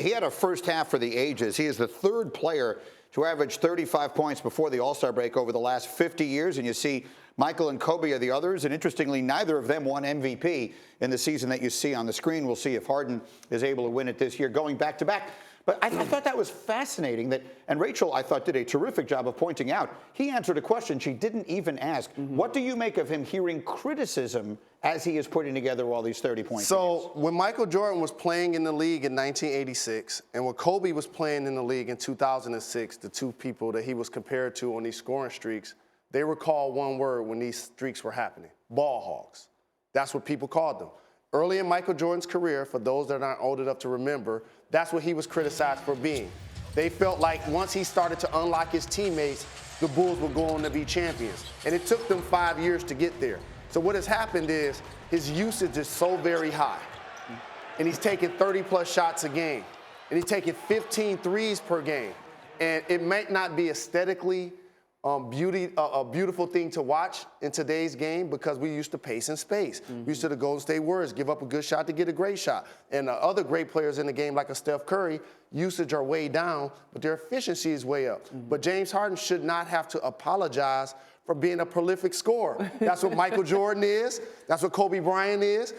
he had a first half for the ages. He is the third player to average 35 points before the All-Star break over the last 50 years. And you see Michael and Kobe are the others. And interestingly, neither of them won MVP in the season that you see on the screen. We'll see if Harden is able to win it this year, going back-to-back. But I thought that was fascinating that, and Rachel, I thought, did a terrific job of pointing out, he answered a question she didn't even ask. What do you make of him hearing criticism as he is putting together all these 30-point So when Michael Jordan was playing in the league in 1986 and when Kobe was playing in the league in 2006, the two people that he was compared to on these scoring streaks, they were called one word when these streaks were happening: ball hogs. That's what people called them. Early in Michael Jordan's career, for those that aren't old enough to remember, that's what he was criticized for being. They felt like once he started to unlock his teammates, the Bulls were going to be champions. And it took them 5 years to get there. So what has happened is his usage is so very high. And he's taking 30-plus shots a game. And he's taking 15 threes per game. And it might not be aesthetically a beautiful thing to watch in today's game because we used to pace and space. We used to the Golden State Warriors give up a good shot to get a great shot. And other great players in the game like a Steph Curry, usage are way down, but their efficiency is way up. But James Harden should not have to apologize for being a prolific scorer. That's what Michael Jordan is. That's what Kobe Bryant is.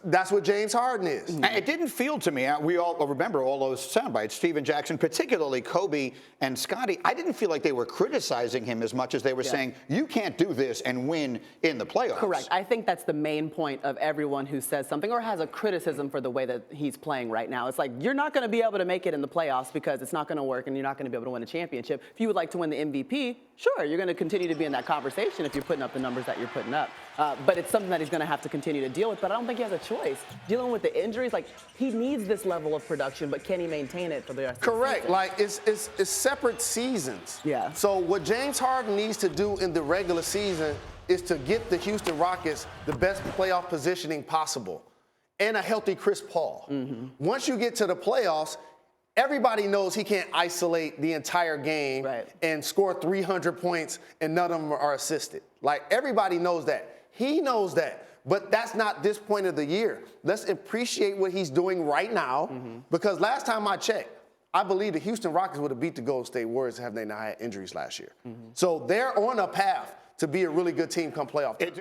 That's what James Harden is. It didn't feel to me, we all remember all those sound bites, Steven Jackson, particularly Kobe and Scottie. I didn't feel like they were criticizing him as much as they were saying, you can't do this and win in the playoffs. Correct. I think that's the main point of everyone who says something or has a criticism for the way that he's playing right now. It's like, you're not going to be able to make it in the playoffs because it's not going to work and you're not going to be able to win a championship. If you would like to win the MVP, sure, you're going to continue to be in that conversation if you're putting up the numbers that you're putting up. But it's something that he's going to have to continue to deal with. But I don't think he has a choice. Dealing with the injuries, like, he needs this level of production, but can he maintain it for the rest of the season? Correct. Like, it's separate seasons. Yeah. So what James Harden needs to do in the regular season is to get the Houston Rockets the best playoff positioning possible and a healthy Chris Paul. Once you get to the playoffs, everybody knows he can't isolate the entire game and score 300 points and none of them are assisted. Like, everybody knows that. He knows that. But that's not this point of the year. Let's appreciate what he's doing right now because last time I checked, I believe the Houston Rockets would have beat the Golden State Warriors had they not had injuries last year. So they're on a path to be a really good team come playoff time.